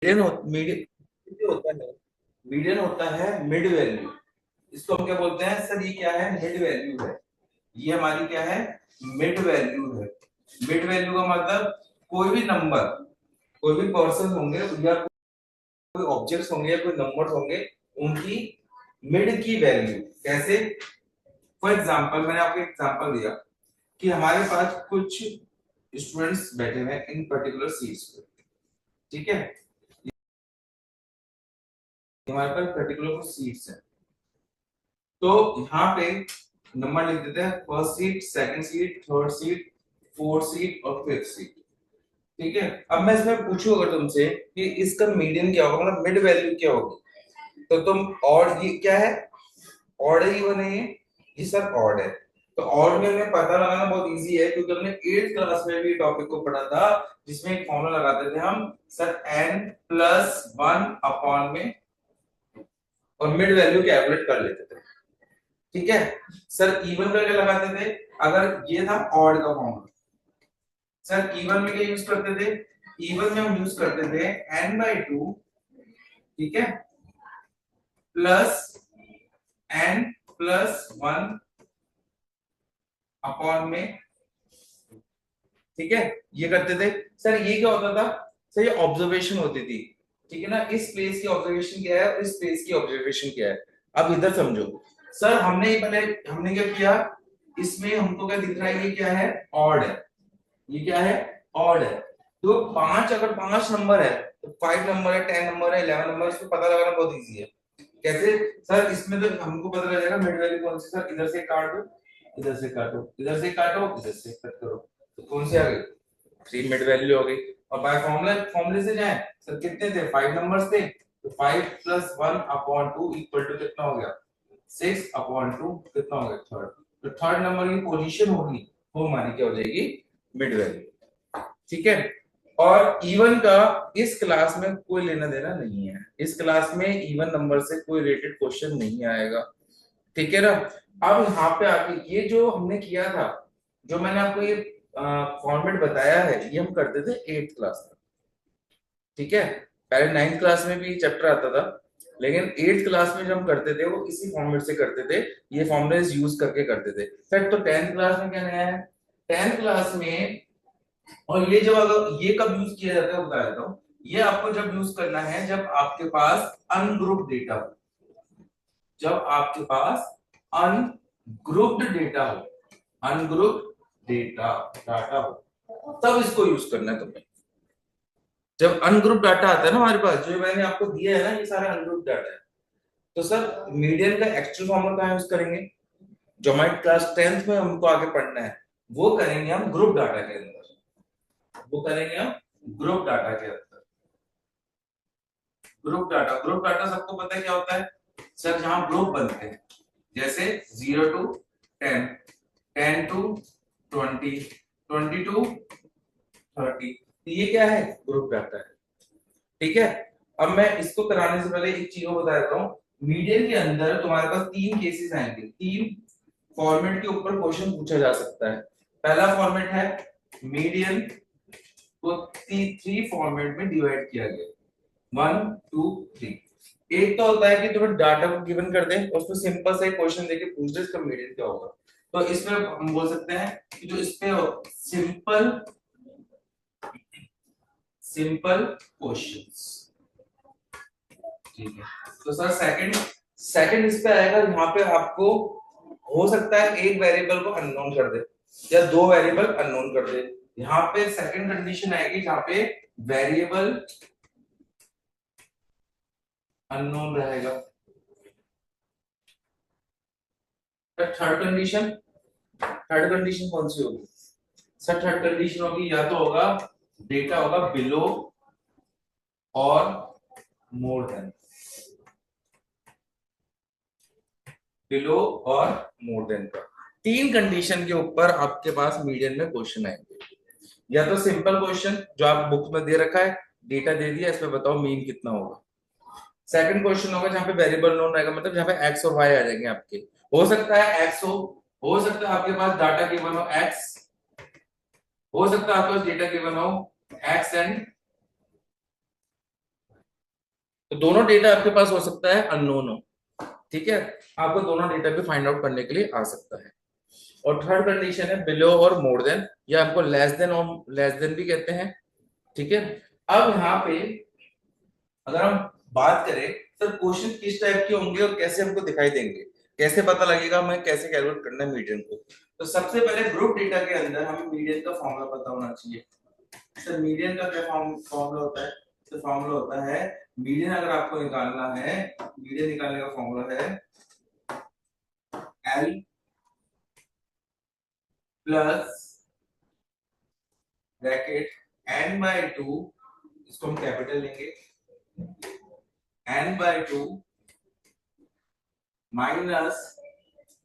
Median होता है, median होता है मिड वैल्यू। इसको हम क्या बोलते हैं सर? ये क्या है? मिड वैल्यू है। ये हमारी क्या है? मिड वैल्यू है। मिड वैल्यू का मतलब कोई भी नंबर, कोई भी पर्सन होंगे या कोई ऑब्जेक्ट्स होंगे या कोई नंबर्स होंगे, उनकी मिड की वैल्यू। कैसे? फॉर एग्जांपल, मैंने आपको एग्जांपल दिया कि हमारे पास कुछ स्टूडेंट्स बैठे हुए हैं इन पर्टिकुलर सीट्स पे, ठीक है? हमारे पास पर्टिकुलर कुछ सीट्स हैं, तो यहाँ पे नंबर लिख देते हैं, first seat, second seat, third seat, fourth seat और फिफ्थ सीट। ठीक है? अब मैं इसमें पूछूं अगर तुमसे कि इसका मीडियन क्या होगा, मतलब मिड वैल्यू क्या होगी, तो तुम ऑड, ये क्या है? ऑड है, इवन है ये सर ऑड है। तो ऑड में हमें पता लगाना बहुत इजी है, क्योंकि हमने 8th क्लास में भी टॉपिक को पढ़ा था, जिसमें एक फॉर्मूला लगाते थे हम सर, n+1 अपॉन में, और मिड वैल्यू कैलकुलेट कर लेते थे। ठीक है सर? इवन का क्या लगाते थे? अगर ये था ऑड का फॉर्मूला, सर इवन में क्या यूज करते थे? इवन में हम यूज करते थे n/2, ठीक है, प्लस n+1 अपॉन में, ठीक है, ये करते थे। सर ये क्या होता था? सर ये ऑब्जर्वेशन होती थी, ठीक है ना? इस प्लेस की ऑब्जर्वेशन क्या है और इस प्लेस की ऑब्जर्वेशन क्या है। अब इधर समझो सर, हमने क्या किया, इसमें हमको क्या दिख रहा है? ये क्या है? ऑड है। ये क्या है? ऑड है। तो पांच, अगर 5 नंबर है तो 5 नंबर है, 10 नंबर है, 11 नंबर, इसको पता लगाना बहुत इजी है। कैसे? सर इसमें तो हमको पता लग जाएगा मिड वैल्यू कौन सी। सर इधर से काट दो, इधर से काटो, इधर से काटो, इधर से कट करो, तो कौन सी आ गई? 3 मिड वैल्यू हो गई। और बाय फॉर्मूला, फॉर्मूले से जाए, सर कितने थे? 5 नंबर्स थे, तो 5+1/2 इक्वल टू कितना हो गया? 6/2। कितना हो गया? थर्ड। तो थर्ड नंबर की पोजीशन होगी, वो हमारी क्या हो जाएगी? Mid value. ठीक है? और इवन का इस क्लास में कोई लेना देना नहीं है। इस क्लास में इवन नंबर से कोई रिलेटेड क्वेश्चन नहीं आएगा। ठीक है ना? अब यहाँ पे आके ये जो हमने किया था, जो मैंने आपको ये फॉर्मेट बताया है, ये हम करते थे 8th क्लास में। ठीक है? पहले 9th क्लास में भी चैप्टर आता था, लेकिन 8th क्लास में जो हम करते थे वो इसी फॉर्मेट से करते थे, ये फॉर्मुलेस यूज करके करते थे। सर तो 10th क्लास में क्या नया है? 10th क्लास में, और ये जब, अगर ये कब यूज किया जाता है बता देता हूँ। ये आपको जब यूज करना है जब आपके पास अनग्रुप डेटा हो, जब आपके पास अनग्रुप्ड डेटा हो, अनग्रुप्ड डाटा हो, तब इसको यूज करना है तुम्हें। जब अनग्रुप डाटा आता है ना हमारे पास, जो मैंने आपको दिया है ना, ये सारा अनग्रुप डाटा है, तो सर मीडियन का एक्चुअल फॉर्मूला कहाँ यूज करेंगे? जो हमारे क्लास 10th में हमको आगे पढ़ना है, वो करेंगे हम ग्रुप डाटा के अंदर। वो करेंगे हम ग्रुप डाटा के अंदर। ग्रुप डाटा, ग्रुप डाटा सबको पता है क्या होता है? सर जहां ग्रुप बनते हैं, जैसे 0 to 10, 10 to 20, 20 to 30, तो ये क्या है? ग्रुप डाटा है। ठीक है? अब मैं इसको कराने से पहले एक चीज को बता देता हूँ। मीडियन के अंदर तुम्हारे पास 3 केसेस आएंगे, 3 फॉर्मेट के ऊपर क्वेश्चन पूछा जा सकता है। पहला फॉर्मेट है मीडियन को 3 फॉर्मेट में डिवाइड किया गया, 1 2 3। एक तो होता है कि तुम्हें डाटा को गिवन कर दे, उसमें सिंपल सा एक क्वेश्चन देके पूछ दे इसका मीडियन क्या होगा। तो इसमें हम बोल सकते हैं कि जो इसपे सिंपल सिंपल क्वेश्चंस। ठीक है? तो सर सेकंड सेकंड इस पे आएगा, यहाँ पे आपको हो सकता है एक वेरिएबल को अननोन कर दे या 2 वेरिएबल अननोन कर दे। यहाँ पे सेकंड कंडीशन आएगी जहाँ पे वेरिएबल अननोन रहेगा। थर्ड कंडीशन कौन सी होगी? सर थर्ड कंडीशन होगी, या तो होगा डेटा होगा बिलो और मोर देन, बिलो और मोर देन का। 3 कंडीशन के ऊपर आपके पास मीडियन में क्वेश्चन आएंगे। या तो सिंपल क्वेश्चन जो आप बुक में दे रखा है, डेटा दे दिया, इसमें बताओ मीन कितना होगा। सेकंड क्वेश्चन होगा जहां पे वेरिएबल नोन रहेगा, मतलब जहां पे एक्स और वाई आ जाएंगे आपके। हो सकता है एक्स हो सकता है आपके पास डाटा गिवन हो एक्स, हो सकता है आपके पास डेटा गिवन हो एक्स एंड तो दोनों डेटा आपके पास हो सकता है अननोन हो, ठीक है, आपको दोनों डेटा भी फाइंड आउट करने के लिए आ सकता है। और थर्ड कंडीशन है बिलो और मोर देन, या हमको लेस देन और लेस देन भी कहते हैं, ठीक है। अब यहाँ पे अगर हम बात करें सर क्वेश्चन किस टाइप के होंगे और कैसे हमको दिखाई देंगे, कैसे पता लगेगा हमें कैसे कैलकुलेट करना है मीडियन को। तो सबसे पहले ग्रुप डेटा के अंदर हमें मीडियन का फॉर्मूला पता होना चाहिए। सर मीडियन का क्या फॉर्मूला होता है? तो फॉर्मूला होता है, मीडियन अगर आपको निकालना है, मीडियन निकालने का फॉर्मूला है L plus bracket n by 2, इसको हम कैपिटल लेंगे, n by 2 minus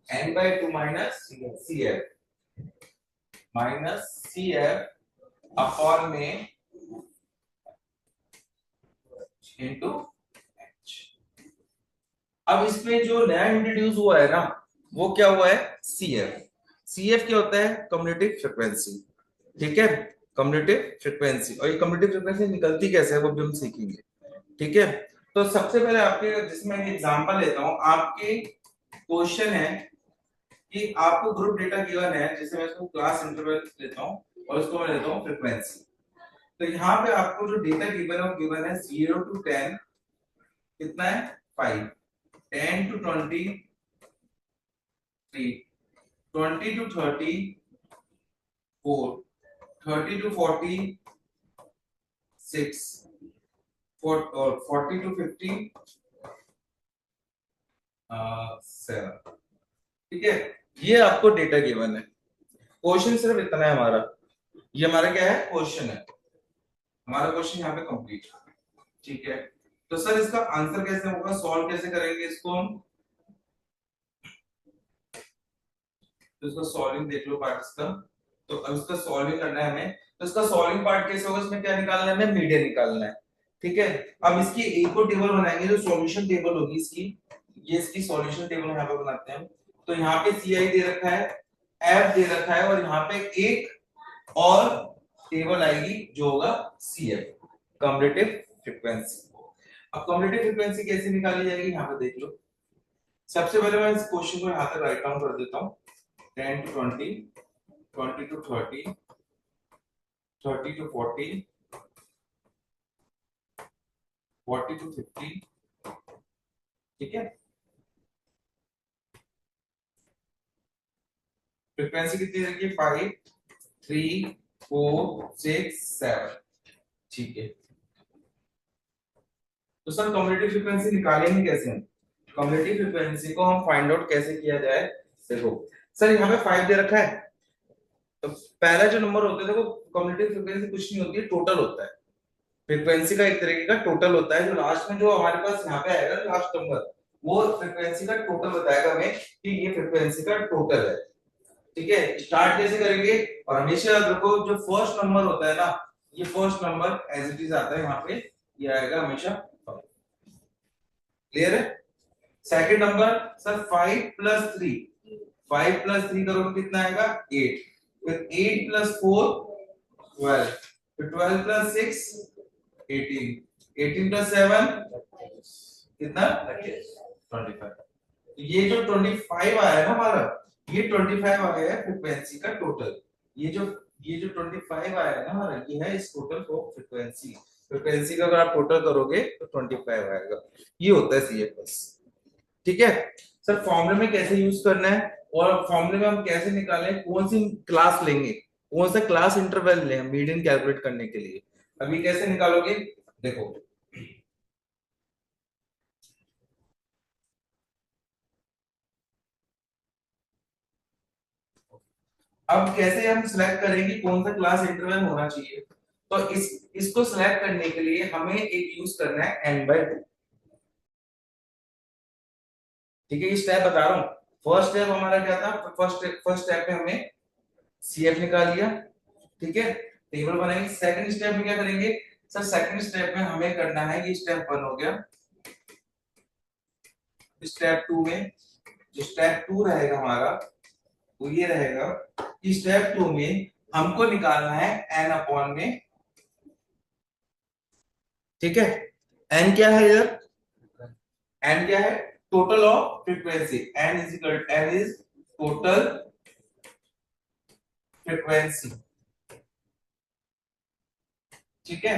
n by 2 minus C F upon में इंटू एच। अब इसमें जो नया इंट्रोड्यूस हुआ है ना, वो क्या हुआ है? C F. सी एफ क्या होता है? कम्युलेटिव फ्रीक्वेंसी, ठीक है, कम्युलेटिव फ्रीक्वेंसी। और ये कम्युलेटिव फ्रीक्वेंसी निकलती कैसे है वो भी हम सीखेंगे, ठीक है। तो सबसे पहले आपके, जिसमें एग्जांपल लेता हूं, आपके क्वेश्चन है कि आपको ग्रुप डेटा गिवन है, जैसे मैं इसको क्लास इंटरवल लेता हूं और इसको मैं लेता हूं फ्रीक्वेंसी। तो यहाँ पे आपको जो डेटा गिवन है वो गिवन है 0 to 10, कितना है? 5, 10 to 20 3, 20 to 30 4, 30 to 40 6, 40 to 50 7, ठीक है। ये आपको डेटा गिवन है। क्वेश्चन सिर्फ इतना है हमारा, ये हमारा क्या है? क्वेश्चन है। हमारा क्वेश्चन यहाँ पे कंप्लीट, ठीक है। तो सर इसका आंसर कैसे होगा, सॉल्व कैसे करेंगे इसको हम? तो इसका सॉल्विंग देख लो पार्ट इसका। तो अब इसका सॉल्विंग करना है हमें, तो इसका सॉल्विंग पार्ट कैसे होगा? इसमें क्या निकालना है? हमें मीडियन निकालना है, ठीक है। अब इसकी एक और टेबल बनाएंगे जो सॉल्यूशन टेबल होगी इसकी, ये इसकी सॉल्यूशन टेबल यहाँ पे बनाते हैं। तो यहाँ पे सी आई दे रखा है, एफ दे रखा है, और यहाँ पे एक और टेबल आएगी जो होगा सी एफ, कम्युलेटिव फ्रीक्वेंसी। अब कम्युलेटिव फ्रीक्वेंसी कैसे निकाली जाएगी यहाँ पे देख लो। सबसे पहले मैं इस क्वेश्चन को यहाँ तक राइट डाउन कर देता हूँ, 10 to 20, 20 to 30, 30 to 40, 40 to 50, ठीक है। फ्रीक्वेंसी कितनी रखी? 5, 3, 4, 6, 7, ठीक है। तो सर कम्युलेटिव फ्रीक्वेंसी निकालेंगे कैसे हम? कम्युलेटिव फ्रीक्वेंसी को हम फाइंड आउट कैसे किया जाए? देखो सर यहाँ पे 5 दे रखा है, तो पहला जो नंबर होता है देखो, कम्युलेटिव फ्रीक्वेंसी कुछ नहीं होती है, टोटल होता है। फ्रीक्वेंसी का एक तरीके का टोटल होता है, जो लास्ट में जो हमारे पास यहाँ पे आएगा लास्ट नंबर, वो फ्रीक्वेंसी का टोटल बताएगा हमें कि ये फ्रीक्वेंसी का टोटल है, ठीक है। स्टार्ट कैसे करेंगे? और हमेशा याद रखो जो फर्स्ट नंबर होता है ना, ये first number as it is आता है यहाँ पे, ये आएगा हमेशा, क्लियर है। Second number sir 5 plus 3, 5 plus 3 करोगे कितना आएगा? 8, फिर 8 प्लस 4 12, फिर 12 प्लस 6 18, 18 प्लस 7 कितना? 25। ये जो 25 आया है ना हमारा, ये 25 आया है फ्रीक्वेंसी का टोटल। ये जो 25 आया है ना हमारा, ये है इस टोटल को फ्रीक्वेंसी। फ्रीक्वेंसी का अगर आप टोटल करोगे तो 25 आएगा। ये होता है सीएफएस, ठीक है। सर फॉर्मूले में कैसे यूज करना है, और फॉर्मूले में हम कैसे निकालें, कौन सी क्लास लेंगे, कौन सा क्लास इंटरवल लें मीडियन कैलकुलेट करने के लिए, अभी कैसे निकालोगे देखो। अब कैसे हम सिलेक्ट करेंगे कौन सा क्लास इंटरवल होना चाहिए? तो इसको सिलेक्ट करने के लिए हमें एक यूज करना है n/2, ठीक है। ये स्टेप बता रहा हूँ। फर्स्ट स्टेप हमारा क्या था? फर्स्ट स्टेप में हमने सीएफ निकाल लिया, ठीक है, टेबल बनाएंगे। सेकंड स्टेप में क्या करेंगे? सर सेकंड स्टेप में हमें करना है, ये स्टेप 1 हो गया। स्टेप 2 में, जो स्टेप 2 रहेगा हमारा, वो ये रहेगा कि स्टेप 2 में हमको निकालना है n अपॉन में, ठीक है, एन क्या है इधर, एन क्या है, total of frequency, n is total frequency, ठीक है।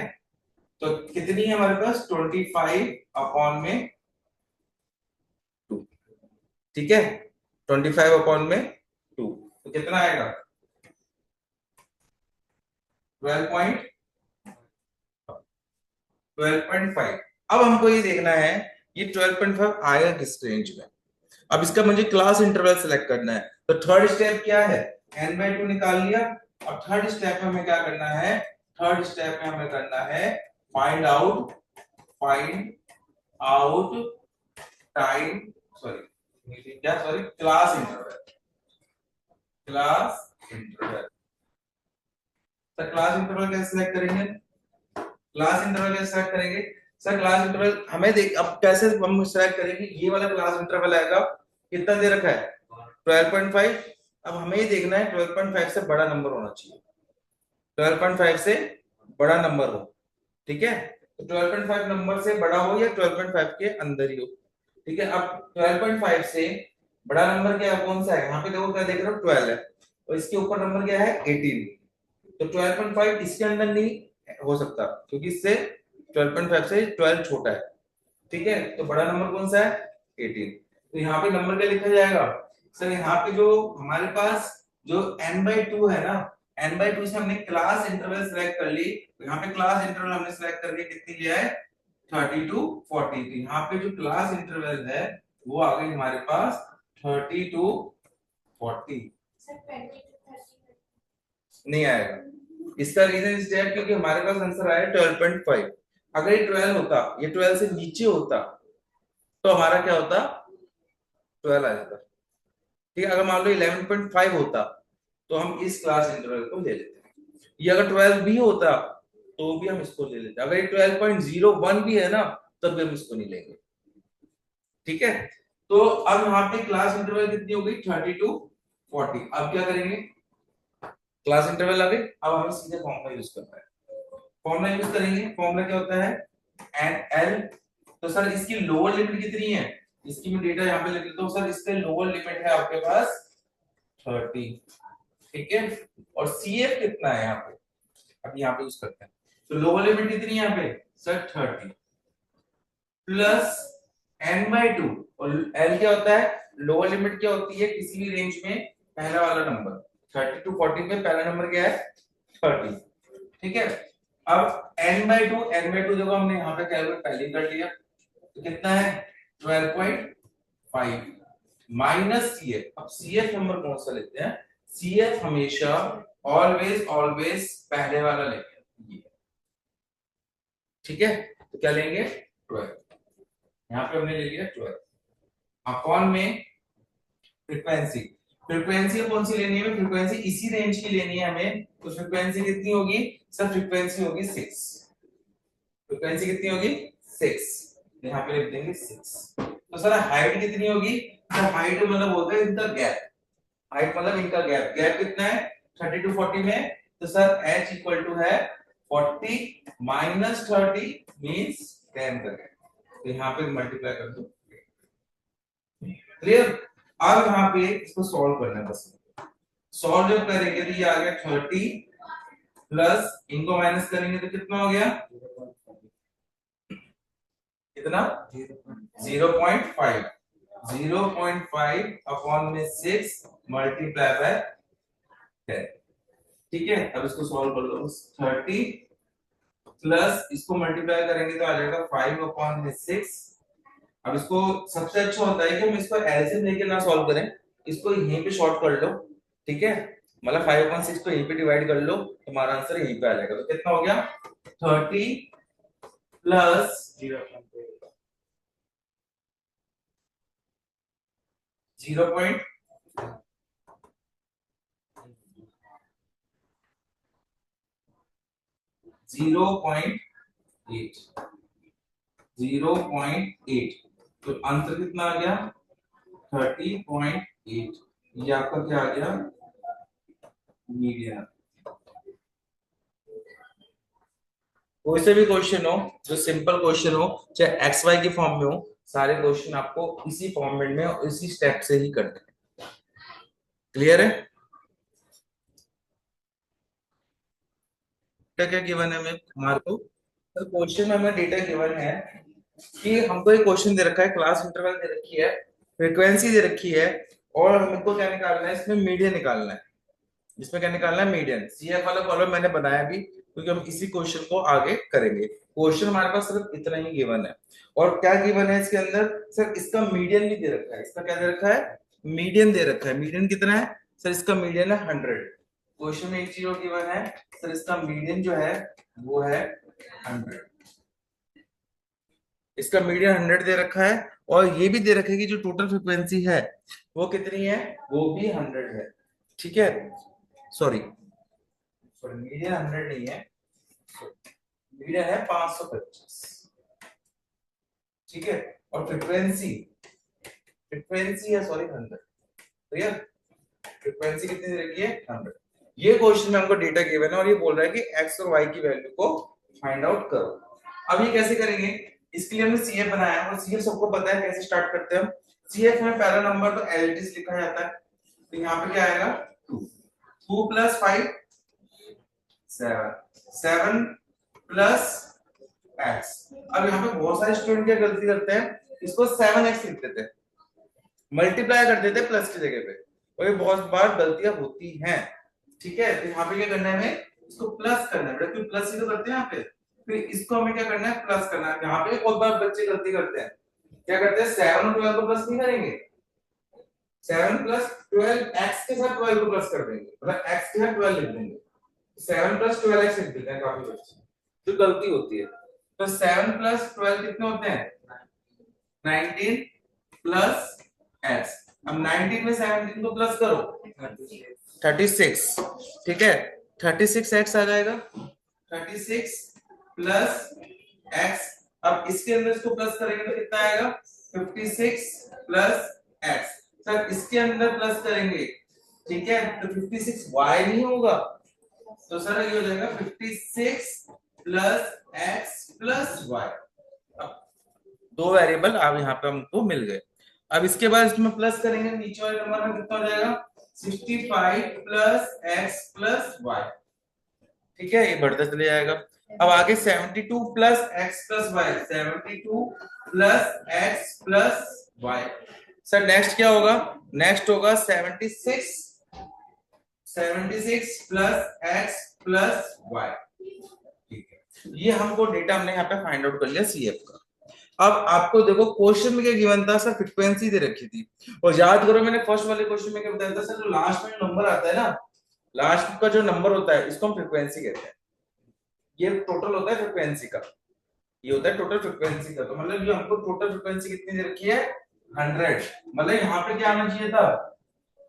तो कितनी है हमारे पास 25 अपॉन में 2, ठीक है, 25 अपॉन में 2, तो कितना आएगा 12.5। अब हमको ये देखना है ये 12.5 आएगा किस रेंज में। अब इसका मुझे क्लास इंटरवल सेलेक्ट करना है, तो थर्ड स्टेप क्या है, n/2 निकाल लिया। अब थर्ड स्टेप में हमें क्या करना है, थर्ड स्टेप में हमें करना है find out time, sorry class interval. Sir class interval कैसे सिलेक्ट करेंगे, क्लास इंटरवल कैसे सिलेक्ट करेंगे, सर क्लास इंटरवल हमें देख, अब कैसे हम सिलेक्ट करेंगे, ये वाला क्लास इंटरवल आएगा, कितना दे रखा है 12.5। अब हमें ये देखना है 12.5 से बड़ा नंबर होना चाहिए, 12.5 से बड़ा नंबर हो, ठीक है। तो 12.5 नंबर से बड़ा हो या 12.5 के अंदर ही हो, ठीक है। अब 12.5 से बड़ा नंबर क्या है, कौन सा है, यहाँ पे देखो क्या देख रहे हो 12 है, और इसके ऊपर नंबर क्या है 18, तो 12.5 इसके अंदर नहीं हो सकता, क्योंकि इससे 12.5 से 12 छोटा है, ठीक है। तो बड़ा नंबर कौन सा है 18, तो यहाँ पे नंबर क्या लिखा जाएगा, सर यहाँ पे जो हमारे पास जो n/2 है ना, n/2 से हमने क्लास इंटरवल सिलेक्ट कर ली, तो यहाँ पे क्लास इंटरवल हमने सिलेक्ट करके कितनी लिया है 30 to 40, तो यहाँ पे जो क्लास इंटरवल है वो आ गई हमारे पास 30 to 40, नहीं आएगा। इसका रीजन इस है क्योंकि हमारे पास आंसर आया 12.5, अगर ये 12 होता, ये 12 से नीचे होता तो हमारा क्या होता 12 आ जाता, ठीक है। अगर मान लो 11.5 होता तो हम इस क्लास इंटरवल को ले लेते, ये अगर 12 भी होता तो भी हम इसको ले लेते, अगर ये 12.01 भी है ना तब भी हम इसको नहीं लेंगे, ठीक है। तो अब यहाँ पे क्लास इंटरवल कितनी हो गई 30 to 40, अब क्या करेंगे, क्लास इंटरवल आ गई, अब हमें सीधे फॉर्मूला यूज करना है, फॉर्मूला यूज करेंगे, फॉर्मूला क्या होता है एन एल, तो सर इसकी लोअर लिमिट कितनी है, इसकी मैं डेटा यहाँ पे लिख लेता हूँ, सर इसके लोअर लिमिट है आपके पास 30, ठीक है, और सीएफ कितना है यहाँ पे, अब यहाँ पे यूज करते हैं, तो लोअर लिमिट कितनी है यहाँ पे सर 30 प्लस n/2, और l क्या होता है, लोअर लिमिट क्या होती है किसी भी रेंज में, पहला वाला नंबर 30 to 40 में पहला नंबर क्या है 30, ठीक है। अब n/2 देखो हमने यहाँ पे कैलकुलेट पहले ही कर लिया, तो कितना है 12.5 माइनस सीएफ, अब सीएफ नंबर कौन सा लेते हैं, सीएफ हमेशा ऑलवेज ऑलवेज पहले वाला लेते हैं, ठीक है। तो क्या लेंगे 12, यहाँ पे हमने ले लिया 12 अपॉन में फ्रीक्वेंसी, फ्रीक्वेंसी कौन सी लेनी है, फ्रीक्वेंसी इसी रेंज की लेनी है हमें, तो फ्रीक्वेंसी कितनी होगी सर, फ्रीक्वेंसी होगी 6, फ्रीक्वेंसी कितनी होगी 6, यहाँ पे लिख देंगे 6। तो सर हाइट कितनी होगी, तो हाइट मतलब होता है इनका गैप, हाइट मतलब इनका गैप, गैप कितना है 30 to 40 में, तो सर h इक्वल टू है 40 माइनस 30 मींस 10 का गैप, तो यहाँ पे मल्टीप्लाई कर दो, क्लियर। अब यहाँ पे इसको सॉल्व करना है, बस सॉल्व जब करेंगे तो ये आ गया 30 प्लस इनको माइनस करेंगे तो कितना हो गया, कितना 0.5, 0.5 अपॉन में 6 मल्टीप्लाई बाय 10, ठीक है। अब इसको सॉल्व कर लो, 30 प्लस इसको मल्टीप्लाई करेंगे तो आ जाएगा 5 अपॉन में 6। अब इसको सबसे अच्छा होता है कि हम इसको एलसीएम लेके ना सॉल्व करें, इसको यहीं पे शॉर्ट कर लो, ठीक है, मतलब 5/6 को यहीं पे डिवाइड कर लो, तुम्हारा आंसर यहीं पे आ जाएगा, तो कितना हो गया 30 प्लस 0.0.8, 0.8, तो आंसर कितना आ गया 30.8, ये आपका क्या आ गया मीडियन, कोई से भी क्वेश्चन हो, जो सिंपल क्वेश्चन हो, चाहे एक्स वाई की फॉर्म में हो, सारे क्वेश्चन आपको इसी फॉर्मेट में और इसी स्टेप से ही करने हैं। क्लियर है? क्या क्या गिवन है हमें हमारे को? तो क्वेश्चन में हमें डेटा गिवन है कि हमको एक क्वेश्चन दे रखा है, क्लास इंटरवल दे रखी है, फ्रीक्वेंसी दे रखी है, और हमको क्या निकालना है, इसमें मीडियन निकालना है। इसमें क्या निकालना है? मीडियन। सीएफ वाला कॉलम मैंने बनाया भी क्योंकि हम इसी क्वेश्चन को आगे करेंगे। क्वेश्चन हमारे पास सिर्फ इतना ही गिवन है। और क्या गिवन है इसके अंदर? सर इसका मीडियन भी दे रखा है। इसका क्या दे रखा है? मीडियन दे रखा है। मीडियन कितना है? सर इसका मीडियन है 100। क्वेश्चन में एक चीज और गिवन है, सर इसका मीडियन जो है वो है 100। इसका मीडियन 100 दे रखा है, और ये भी दे रखा है कि जो टोटल फ्रिक्वेंसी है वो कितनी है, वो भी 100 है। ठीक है, सॉरी सॉरी, मीडियन 100 नहीं है, मीडियन है 525। ठीक है, और फ्रिक्वेंसी, फ्रिक्वेंसी है सॉरी 100। क्लियर? फ्रिक्वेंसी कितनी दे रखी है? 100। ये क्वेश्चन में हमको डेटा गिवन है और ये बोल रहा है कि एक्स और वाई की वैल्यू को फाइंड आउट करो। अब ये कैसे करेंगे? इसके लिए हमने सीएफ बनाया है, और सीएफ सबको पता है कैसे स्टार्ट करते हैं हम। सीएफ में पहला नंबर तो एलटीस लिखा जाता है, तो यहाँ पे क्या आएगा? 2। 2 प्लस 5 7, 7 प्लस एक्स। अब यहाँ पे बहुत सारे स्टूडेंट क्या गलती करते हैं, इसको 7x लिख देते हैं, मल्टीप्लाई कर देते हैं प्लस की जगह पे, और ये बहुत बार गलतियां होती हैं। ठीक है, तो यहाँ पे क्या करना है हमें? इसको प्लस करना है, क्योंकि प्लस ही तो करते हैं यहाँ पे। फिर इसको हमें क्या करना है? प्लस करना है। यहाँ पे बहुत बार बच्चे गलती करते हैं, क्या करते हैं? 7 और 12 को प्लस नहीं करेंगे, 7 प्लस 12 एक्स के साथ 12 को प्लस कर देंगे, मतलब एक्स के साथ 12 लिख देंगे। 7 प्लस 12 एक्स लिख देते हैं काफी बच्चे, तो गलती होती है। तो 7 प्लस 12 कितने होते हैं? 19 प्लस एक्स। अब 19 में 17 को प्लस करो, 36। ठीक है, 36 एक्स आ जाएगा, 36 प्लस एक्स। अब इसके अंदर इसको प्लस करेंगे तो कितना आएगा? 56 प्लस एक्स। सर इसके अंदर प्लस करेंगे, ठीक है, तो 56 वाई नहीं होगा, तो सर ये हो जाएगा 56 प्लस एक्स प्लस वाई। दो वेरिएबल अब यहाँ पे हमको मिल गए। अब इसके बाद इसमें प्लस करेंगे, नीचे वाले नंबर में कितना हो जाएगा? 65 प्लस एक्स प्लस वाई। ठीक है, ये बढ़ता चले जाएगा। अब आगे 72 plus x plus y, 72 plus x plus y. Sir next क्या होगा? नेक्स्ट होगा 76 प्लस एक्स प्लस वाई। ठीक है, ये हमको डेटा हमने यहाँ पे फाइंड आउट कर लिया सीएफ का। अब आपको देखो क्वेश्चन में क्या गिवन था? सर फ्रीक्वेंसी दे रखी थी, और याद करो मैंने फर्स्ट वाले क्वेश्चन में क्या बताया था? सर जो लास्ट में नंबर आता है ना, लास्ट का जो नंबर होता है इसको हम फ्रीक्वेंसी कहते हैं। ये टोटल होता है फ्रीक्वेंसी का, ये होता है टोटल फ्रीक्वेंसी का। तो मतलब ये हमको टोटल फ्रीक्वेंसी कितनी दे रखी है? 100। मतलब यहाँ पे क्या आना चाहिए था?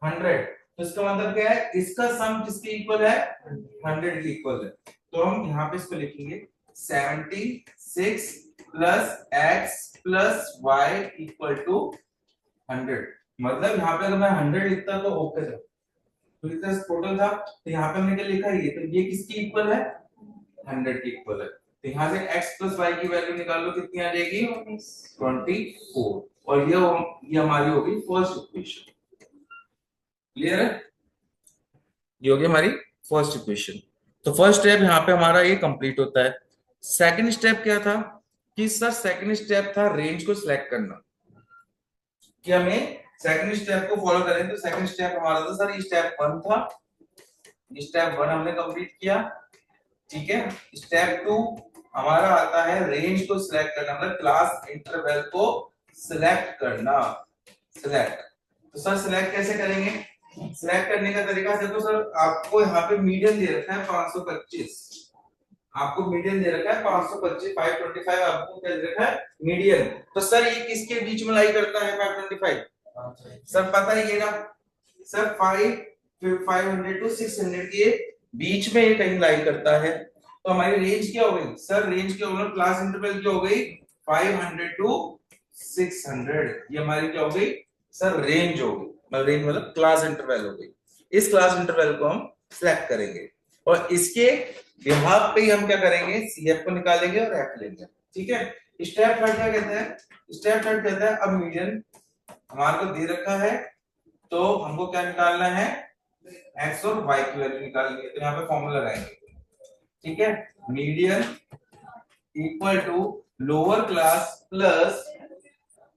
100। तो इसका मतलब क्या है? इसका सम किसके इक्वल है? 100 के इक्वल है। तो हम यहाँ पे इसको लिखेंगे 76 plus x plus y equal to 100। मतलब यहाँ पे अगर मैं 100 लिखता तो ओके था, तो इतना टोटल था, तो यहाँ पे हमने क्या लिखा? ये तो ये किसकी इक्वल है? 100 की इक्वल है। तो यहाँ से x प्लस वाई की वैल्यू निकाल लो, कितनी आ जाएगी? 24। और ये हमारी होगी फर्स्ट इक्वेशन। क्लियर है? ये होगी हमारी फर्स्ट इक्वेशन। तो फर्स्ट स्टेप यहाँ पे हमारा ये कंप्लीट होता है। सेकंड स्टेप क्या था? कि सर सेकंड स्टेप था रेंज को सिलेक्ट करना, कि हमें सेकंड स्टेप को फॉलो करें। तो सेकंड स्टेप हमारा था सर, ये स्टेप 1 था, स्टेप 1 हमने कंप्लीट किया। ठीक है, स्टेप 2 हमारा आता है रेंज को सिलेक्ट करना, मतलब क्लास इंटरवल को सिलेक्ट करना। सिलेक्ट, तो सर सिलेक्ट कैसे करेंगे? सिलेक्ट करने का तरीका देखो सर, आपको यहाँ पे मीडियन दे रखा है 525, आपको मीडियन दे रखा है 525, 525 आपको क्या दे रखा है? मीडियन। तो सर ये किसके बीच में लाई करता है 525? सर पता ही है ना सर, 500 टू 600 के बीच में ये कहीं लाई करता है। तो हमारी रेंज क्या हो गई? सर रेंज क्या हो गई? क्लास इंटरवल क्या हो गई? 500 टू 600। ये हमारी क्या हो गई? सर रेंज हो गई, मतलब रेंज मतलब क्लास इंटरवल हो गई। इस क्लास इंटरवल को हम सिलेक्ट करेंगे, और इसके यहाँ पे ही हम क्या करेंगे, CF को निकालेंगे और F लेंगे। ठीक है, स्टेप थर्ड क्या कहते हैं, स्टेप थर्ड कहता है अब मीडियन हमारे को दे रखा है तो हमको क्या निकालना है, x और y की वैल्यू निकालेंगे। तो यहाँ पे फॉर्मूला लगाएंगे। ठीक है, median equal to lower class plus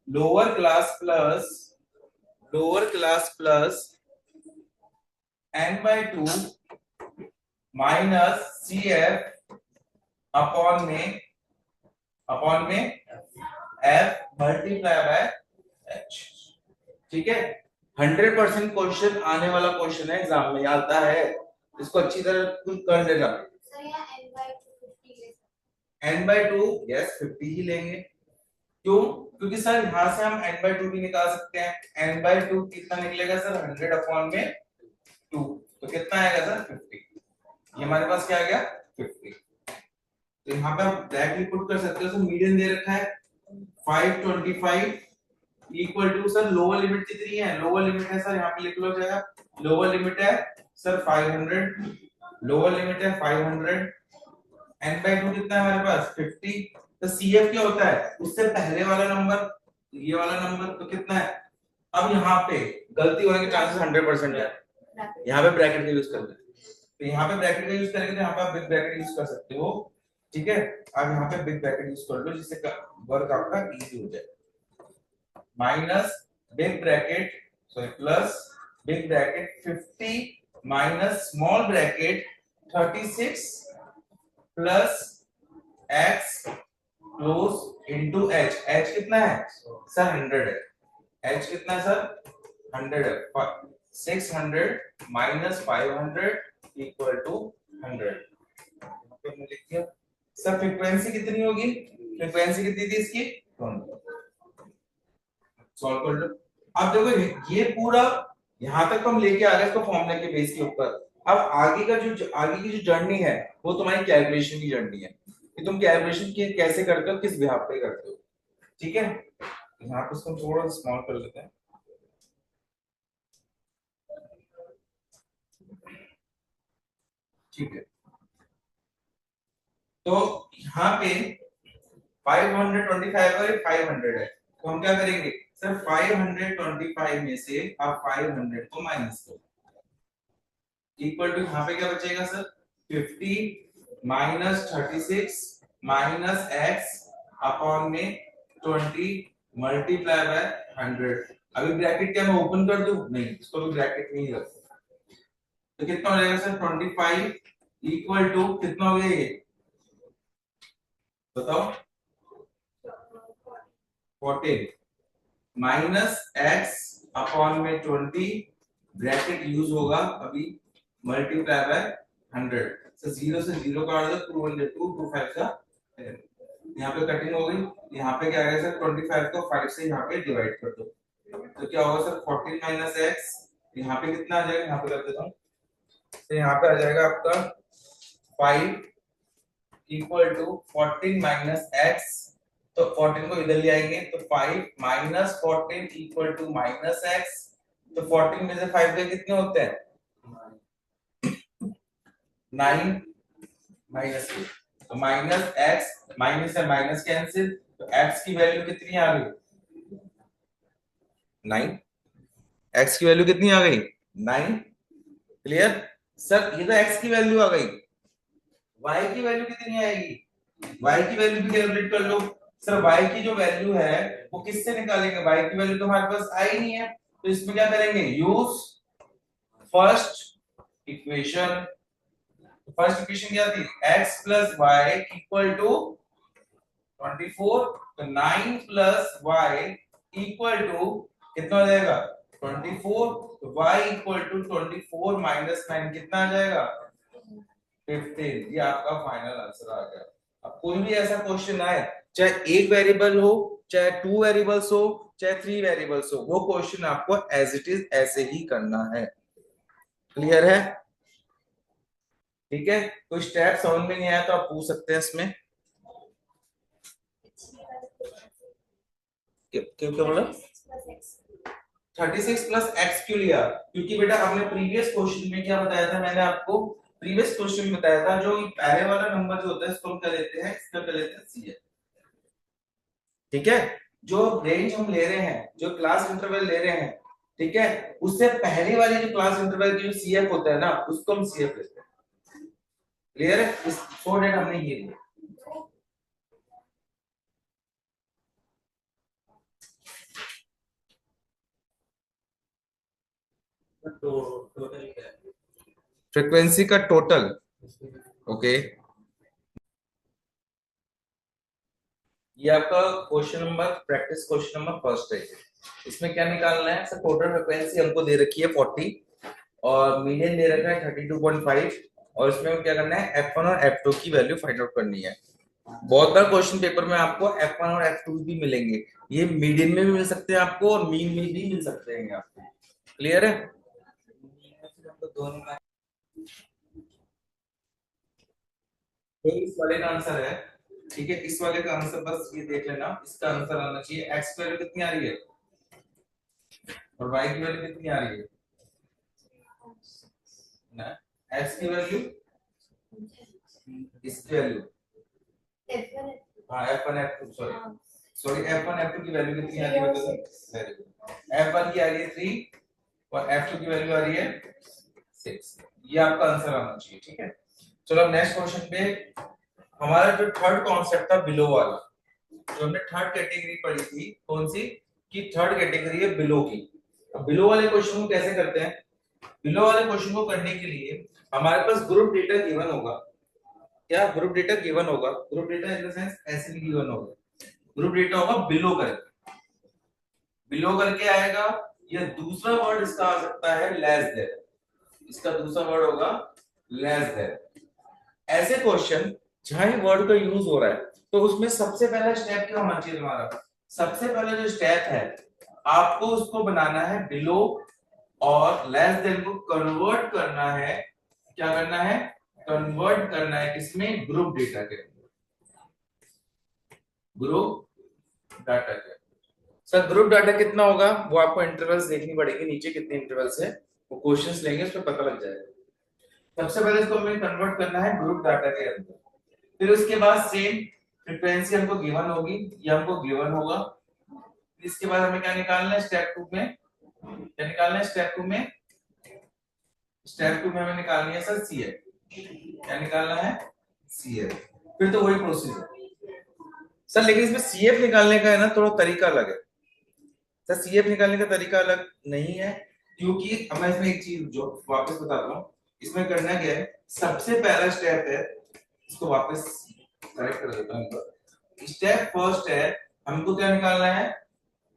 lower class plus lower class plus n/2 minus CF upon में F मल्टीप्लाई बाय H। ठीक है, 100% क्वेश्चन आने वाला क्वेश्चन है, एग्जाम में आता है, इसको अच्छी तरह कुछ कर लेना। n/2 यस 50 ही लेंगे। क्यों, क्योंकि सर यहां से हम n/2 भी निकाल सकते हैं। n/2 कितना निकलेगा सर, 100 अपॉन में 2, तो कितना आएगा सर 50। ये हमारे पास क्या आ गया 50। तो यहाँ पे आप डायरेक्टली पुट कर सकते हो। तो मीडियन दे रखा है 525 equal to, sir lower limit कितनी है, लोअर लिमिट है सर यहाँ पे लिख लो जरा, लोअर लिमिट है सर 500, लोअर लिमिट है 500, n/2 कितना है हमारे पास 50। तो CF क्या होता है, उससे पहले वाला नंबर, ये वाला नंबर, तो कितना है। अब यहाँ पे गलती होने के चांसेस 100% है, यहाँ पे ब्रैकेट का यूज करते हैं। तो यहाँ पे ब्रैकेट का यूज करेंगे तो यहाँ पे आप बिग ब्रैकेट यूज कर सकते हो। ठीक है, आप यहाँ पे बिग ब्रैकेट यूज कर लो जिससे वर्क आपका इजी हो जाए। Minus big bracket sorry plus big bracket 50 minus small bracket 36 plus x close into h। h कितना है सर 100 है, h कितना है सर 100 है। 600 माइनस 500 इक्वल टू 100। हमने लिख दिया। सर फ्रीक्वेंसी कितनी होगी, फ्रीक्वेंसी कितनी थी इसकी, सॉल्व कर लो। अब देखो ये पूरा यहां तक तो हम लेके आ गए इसको फॉर्मूला के बेस के ऊपर। अब आगे की जो जर्नी है वो तुम्हारी कैलकुलेशन की जर्नी है कि तुम कैलकुलेशन कैसे करते हो, किस बिहाफ पे करते हो। ठीक है, यहाँ पे इसको थोड़ा स्मॉल कर लेते हैं। ठीक है, तो यहाँ पे 525 और 500 है, तो हम क्या करेंगे सर 525 में से आप 500 को माइनस करो, इक्वल टू यहाँ पे क्या बचेगा sir 50 minus 36 minus x upon में 20 मल्टीप्लाई बाय 100। अभी ब्रैकेट क्या मैं ओपन कर दूं, नहीं, इसको भी ब्रैकेट में ही रखो। तो कितना हो जाएगा सर 25 इक्वल टू कितना हो गया ये बताओ 14 माइनस x अपॉन में 20 ब्रैकेट यूज होगा अभी मल्टीप्लाई बाय 100। तो 0 से 0 काट दो, 2 5 का यहाँ पे कटिंग हो गई। यहाँ पे क्या आएगा सर 25 को 5 से यहाँ पे डिवाइड कर दो, तो क्या होगा सर 14 माइनस एक्स, यहाँ पे कितना आ जाएगा, यहाँ पे कर देता हूँ। तो यहाँ पे आ जाएगा आपका 5 इक्वल टू 14 माइनस एक्स, तो 14 को इधर ले आएंगे तो 5 minus 14 equal to minus x. तो 14 में से 5 गए कितने होते हैं 9 माइनस 2, तो माइनस एक्स माइनस है माइनस कैंसिल, तो x की वैल्यू कितनी आ गई 9, x की वैल्यू कितनी आ गई 9। क्लियर सर, ये तो x की वैल्यू आ गई, y की वैल्यू कितनी आएगी, y की वैल्यू भी कैलकुलेट कर लो। सर y की जो वैल्यू है वो किससे निकालेंगे, y की वैल्यू तो हमारे पास आई नहीं है, तो इसमें क्या करेंगे use first equation. First equation क्या थी x plus y equal to 24, तो 9 प्लस वाई इक्वल टू कितना हो जाएगा 24, तो y इक्वल टू 24 माइनस 9 कितना आ जाएगा 15। ये आपका फाइनल आंसर आ गया। अब कोई भी ऐसा क्वेश्चन आए, चाहे एक वेरिएबल हो, चाहे 2 वेरिएबल्स हो, चाहे 3 वेरिएबल्स हो, वो क्वेश्चन आपको एज इट इज ऐसे ही करना है। क्लियर है, ठीक है। कोई स्टेप समझ में नहीं आया तो आप पूछ सकते हैं इसमें। क्या बोला 36 प्लस एक्स क्यों लिया, क्योंकि बेटा आपने प्रीवियस क्वेश्चन में क्या बताया था मैंने आपको प्रीवियस क्वेश्चन में बताया था, जो पहले वाला नंबर जो होता है इसको हम क्या लेते हैं, इसका क्या लेते हैं, सी। ठीक है, जो रेंज हम ले रहे हैं, जो क्लास इंटरवल ले रहे हैं, ठीक है, उससे पहले वाली जो क्लास इंटरवल की जो सीएफ होता है ना, उसको हम सीएफ लेते हैं। क्लियर है, इस 4 डेट हमने ये लिया। तो टोटल क्या है, फ्रीक्वेंसी का टोटल। ओके, ये आपका question number, practice question number first है। इसमें क्या निकालना है सर, टोटल फ्रीक्वेंसी हमको दे रखी है 40 और मीडियन दे रखा है 32.5, और इसमें क्या करना है, F1 और F2 की वैल्यू फाइंड आउट करनी है। बहुत बार क्वेश्चन पेपर में आपको F1 और F2 भी मिलेंगे, ये मीडियन में भी मिल सकते हैं आपको और मीन में भी मिल सकते हैं आपको। क्लियर है, दोनों का इस वाले का आंसर है। ठीक है, इस वाले का आंसर बस ये देख लेना, इसका आंसर आना चाहिए x की वैल्यू कितनी आ रही है और y की वैल्यू कितनी आ रही है ना, x की वैल्यू, इसकी वैल्यू, हाँ F1 F2 sorry sorry F1 F2 की वैल्यू कितनी आ रही है, वेरी गुड, F1 की आ रही है 3 और F2 की वैल्यू आ रही है 6। ये आपका आंसर आना चाहिए। ठीक है, चलो अब नेक्स्ट क्वेश्चन पे। हमारा जो थर्ड कॉन्सेप्ट था बिलो वाला, जो हमने थर्ड कैटेगरी पढ़ी थी, कौन सी, कि थर्ड कैटेगरी है बिलो की। अब बिलो वाले क्वेश्चन को कैसे करते हैं, बिलो वाले क्वेश्चन को करने के लिए हमारे पास ग्रुप डेटा गिवन होगा। क्या ग्रुप डेटा गिवन होगा, group data in the sense ऐसे भी गिवन होगा, ग्रुप डेटा होगा बिलो करके, बिलो करके आएगा, या दूसरा वर्ड इसका आ सकता है लेस देन, इसका दूसरा वर्ड होगा लेस देन। ऐसे क्वेश्चन जहां वर्ड का यूज हो रहा है, तो उसमें सबसे पहला स्टेप क्या होना चाहिए तुम्हारा, सबसे पहला जो स्टेप है आपको उसको बनाना है बिलो, और लेस देन को कन्वर्ट करना है, क्या करना है, कन्वर्ट करना है किसमें, ग्रुप डेटा के, ग्रुप डाटा के। सर ग्रुप डाटा कितना होगा, वो आपको इंटरवल्स देखनी पड़ेगी, नीचे कितने इंटरवल्स है वो क्वेश्चंस लेंगे, उस पर पता लग जाएगा। सबसे पहले इसको हमें कन्वर्ट करना है ग्रुप डाटा के अंदर, फिर उसके बाद सेम फ्रीक्वेंसी हमको गिवन होगी, ये हमको गिवन होगा। इसके बाद हमें क्या निकालना है स्टेप 2 में, क्या निकालना है स्टेप 2 में, स्टेप 2 में हमें निकालनी है सर सीएफ, क्या निकालना है, सीएफ। फिर तो वही प्रोसेस है सर, लेकिन इसमें सीएफ निकालने का है ना थोड़ा तरीका अलग है सर, सीएफ निकालने का तरीका अलग नहीं है, क्योंकि अब मैं इसमें एक चीज जो वापस बताता हूँ, इसमें करना क्या है, सबसे पहला स्टेप है, इसको वापस करेक्ट कर देता हूँ, स्टेप फर्स्ट है, हमको क्या निकालना है,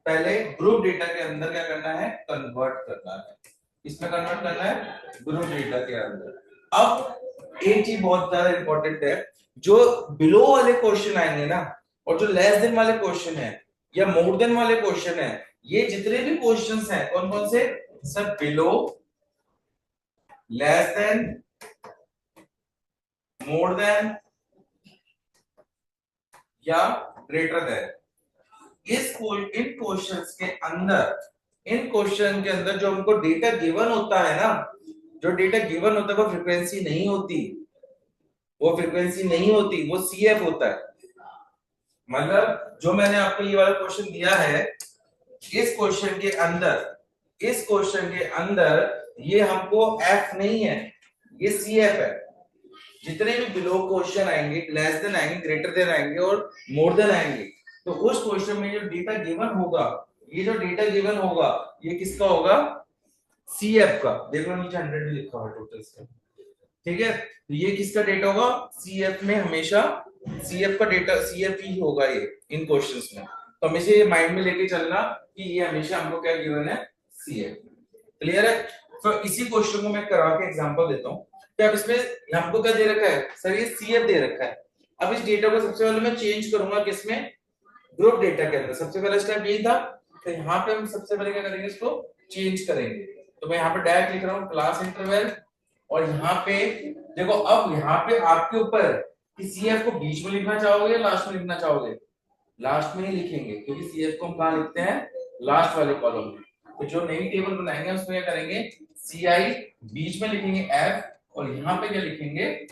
पहले ग्रुप डेटा के अंदर क्या करना है, कन्वर्ट करना है, इसमें कन्वर्ट करना है ग्रुप डेटा के अंदर। अब एक चीज बहुत ज्यादा इंपॉर्टेंट है, जो बिलो वाले क्वेश्चन आएंगे ना, और जो लेस देन वाले क्वेश्चन है या मोर देन वाले क्वेश्चन है, ये जितने भी क्वेश्चंस हैं कौन कौन से, सब below, less than, more than या ग्रेटर देन, इन क्वेश्चंस के अंदर, इन क्वेश्चन के अंदर जो हमको डेटा गिवन होता है ना, जो डेटा गिवन होता है वो फ्रीक्वेंसी नहीं होती, वो फ्रीक्वेंसी नहीं होती, वो सीएफ होता है। मतलब जो मैंने आपको ये वाला क्वेश्चन दिया है, इस क्वेश्चन के अंदर, इस क्वेश्चन के अंदर ये हमको एफ नहीं है, ये सीएफ है। जितने भी बिलो क्वेश्चन आएंगे, लेस देन आएंगे, ग्रेटर देन आएंगे और मोर देन आएंगे, तो उस क्वेश्चन में जो डेटा गिवन होगा, ये जो डेटा गिवन होगा ये किसका होगा, सीएफ का। देख लो नीचे 100 भी लिखा हुआ है टोटल इसका। ठीक है, तो ये किसका डेटा होगा, सीएफ में हमेशा सीएफ का डेटा सीएफ ही होगा ये इन क्वेश्चंस में, तो हमेशा ये माइंड में लेके चलना कि ये हमेशा हमको क्या गिवन है, सीएफ। क्लियर है, तो इसी क्वेश्चन को मैं करा के एग्जांपल देता हूं कि अब इसमें हमको क्या दे रखा है सर, ये सीएफ दे रखा है। अब इस डेटा को सबसे पहले मैं चेंज करूंगा किसमें, ग्रुप डेटा के अंदर, सबसे पहला स्टेप यही था, तो यहाँ पे हम सबसे पहले क्या करेंगे, इसको चेंज करेंगे। तो मैं यहाँ पे डायरेक्ट लिख रहा हूँ क्लास इंटरवल, और यहाँ पे देखो, अब यहाँ पे आपके ऊपर है कि सीएफ को बीच में लिखना चाहोगे या लास्ट में लिखना चाहोगे, लास्ट में ही लिखेंगे, क्योंकि सीएफ को हम कहाँ लिखते हैं, लास्ट वाले कॉलम में। तो जो नई टेबल बनाएंगे उसमें क्या करेंगे, सीआई बीच में लिखेंगे एफ, और यहाँ पे क्या लिखेंगे,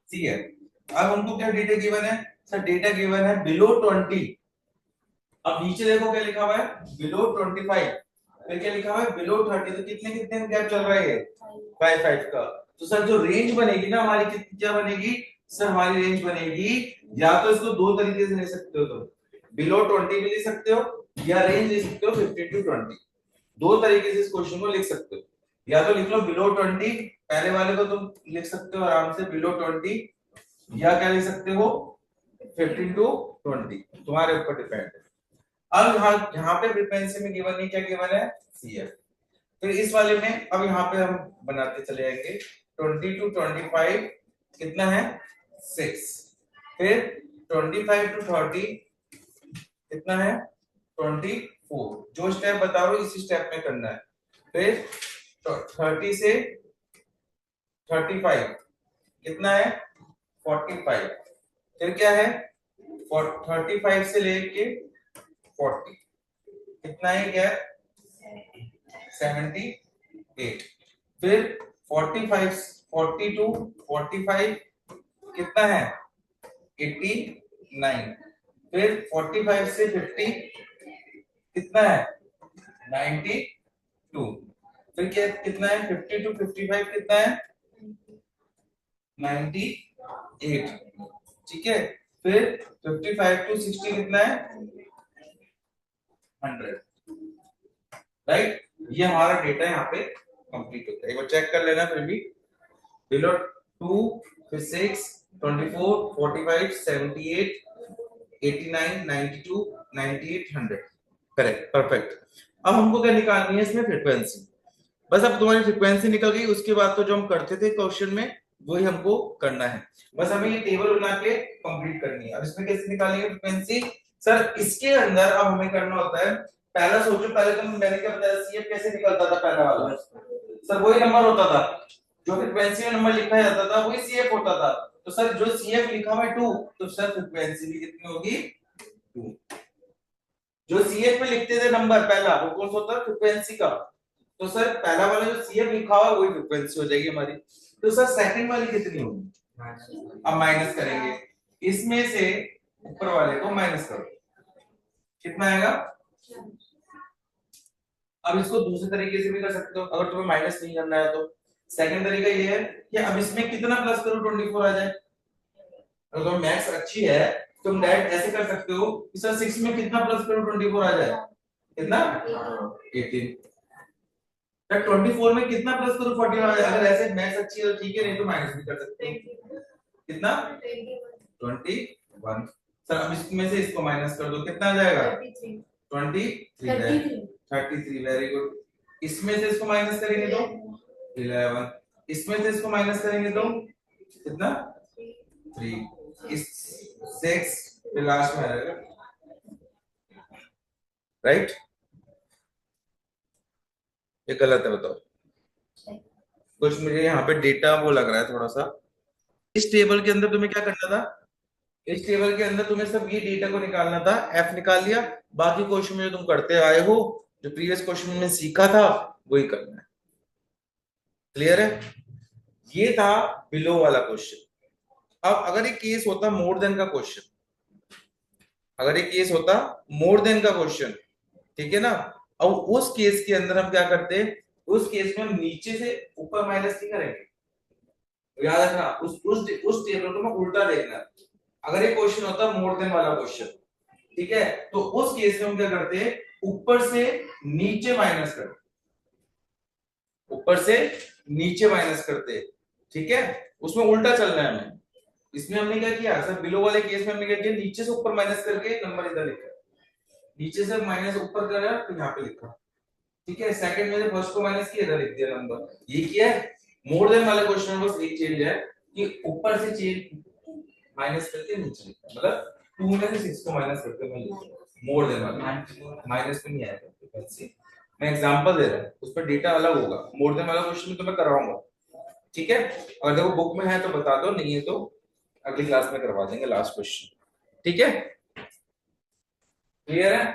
सी एफ। अब हमको क्या डेटा गिवन है सर, डेटा गिवन है बिलो 20। अब नीचे देखो क्या लिखा हुआ है, बिलो 25। फिर क्या लिखा हुआ है, बिलो 30। तो कितने कितने गैप चल रहा है, 5 का। तो सर जो रेंज बनेगी ना हमारी, कितनी क्या बनेगी सर, हमारी रेंज बनेगी, या तो इसको दो तरीके से ले सकते हो, तुम बिलो 20 भी ले सकते हो, या रेंज ले सकते हो 15 to 20। दो तरीके से इस क्वेश्चन को लिख सकते हो। या तो लिख लो बिलो 20, पहले वाले को तुम लिख सकते हो आराम से बिलो 20, या क्या लिख सकते हो 15 to 20, तुम्हारे ऊपर डिपेंड है। अब यहाँ पे फ्रीक्वेंसी में गिवन नहीं, क्या गिवन है, सीएफ। फिर इस वाले में अब यहाँ पे हम बनाते चले जाएंगे, 20 to 25 कितना है 6। फिर 25 to 30 कितना है 24। जो स्टेप बता रहा हूं इसी स्टेप में करना है। फिर 30 से 35 कितना है 45। फिर क्या है 35 से लेके 40 कितना है, क्या 78। फिर 45 42 45 कितना है 89। फिर 45 से 50 कितना है 92। फिर क्या कितना है 50 to 55 कितना है 98। ठीक है। फिर 55 to 60 कितना है 100। राइट, ये हमारा डेटा यहाँ पे कंप्लीट होता है। एक बार चेक कर लेना फिर भी, बिलो 2 फिर 6 24 45 78 89 92 98 100। Correct, perfect. अब हमको क्या निकालनी है इसमें, फ्रीक्वेंसी। बस अब तुम्हारी फ्रीक्वेंसी निकल गई, उसके बाद तो जो हम करते थे क्वेश्चन में वही हमको करना है। बस हमें ये टेबल बना के कंप्लीट करनी है। अब इसमें कैसे निकालेंगे फ्रीक्वेंसी सर, इसके अंदर अब हमें करना होता है, पहला सोचो, पहले तो मैंने क्या बताया, सीएफ कैसे निकलता था, पहला वाला सर वही नंबर होता था, जो फ्रीक्वेंसी में नंबर लिखा जाता था वही सीएफ होता था। तो सर जो सीएफ लिखा हुआ है 2, तो सर फ्रीक्वेंसी भी कितनी होगी 2। जो सीएफ में लिखते थे नंबर पहला, वो कौन सा होता है फ्रीक्वेंसी का, तो सर पहला वाला जो सीएफ लिखा हुआ वही फ्रीक्वेंसी हो जाएगी हमारी। तो सर सेकंड वाली कितनी होगी, अब माइनस करेंगे, इसमें से ऊपर वाले को माइनस करो, कितना आएगा। अब इसको दूसरे तरीके से भी कर सकते हो, अगर तुम्हें माइनस नहीं करना है तो। सेकंड तरीका ये है कि अब इसमें कितना प्लस करो 24 आ जाए। अगर तुम्हें मैथ्स अच्छी है तो तुम डायरेक्ट ऐसे कर सकते हो कि सर 6 में कितना प्लस करो 24 आ जाए, कितना 18। सर 24 में कितना प्लस करो 40 आ जाए। अगर ऐसे मैथ्स अच्छी है तो ठीक है, नहीं तो माइनस भी कर सकते हो। कितना 21। सर अब इसमें से इसको माइनस कर दो, कितना आ जाएगा 23। 33, वेरी गुड। इसमें से इसको माइनस करेंगे तो 11। इसमें से इसको माइनस करेंगे तो कितना 3। इस 6 लास्ट में आएगा, राइट। ये गलत है, बताओ। कुछ मुझे यहाँ पे डेटा वो लग रहा है थोड़ा सा। इस टेबल के अंदर तुम्हें क्या करना था, इस टेबल के अंदर तुम्हें सब ये डेटा को निकालना था। एफ निकाल लिया, बाकी क्वेश्चन में जो तुम करते आए हो, जो प्रीवियस क्वेश्चन में सीखा था वही करना है। क्लियर है, ये था बिलो वाला क्वेश्चन। अब अगर एक केस होता मोर देन का क्वेश्चन, अगर एक केस होता मोर देन का क्वेश्चन, ठीक है ना। अब उस केस के अंदर हम क्या करते हैं, उस केस में हम नीचे से ऊपर माइनस नहीं करेंगे। याद रखना, उस टेबल को मैं उल्टा देखना। अगर एक क्वेश्चन होता मोर देन वाला क्वेश्चन, ठीक है, तो उस केस में हम क्या करते हैं, ऊपर से नीचे माइनस करते, ऊपर से नीचे माइनस करते, ठीक है। उसमें उल्टा चलना है हमें। इसमें हमने क्या किया सर, बिलो वाले केस में हमने क्या किया, नीचे से ऊपर माइनस करके नंबर इधर लिखा, नीचे से माइनस ऊपर करा तो यहाँ पे लिखा, ठीक है। सेकंड में फर्स्ट को माइनस किया, इधर लिख दिया नंबर, ये किया है। मोर देन वाले क्वेश्चन में बस एक चेंज है कि ऊपर से चेंज माइनस करके नीचे लिखा, मतलब 2 में से 6 को माइनस करके मैं लिखा। मोर देन वाला माइनस में नहीं आएगा फ्रीक्वेंसी। मैं एग्जांपल दे रहा हूं, उस पर डेटा अलग होगा। मोर देन वाला क्वेश्चन में तो मैं कराऊंगा, ठीक है। अगर देखो बुक में है तो बता दो, नहीं है तो अगली क्लास में करवा देंगे लास्ट क्वेश्चन, ठीक है। क्लियर है।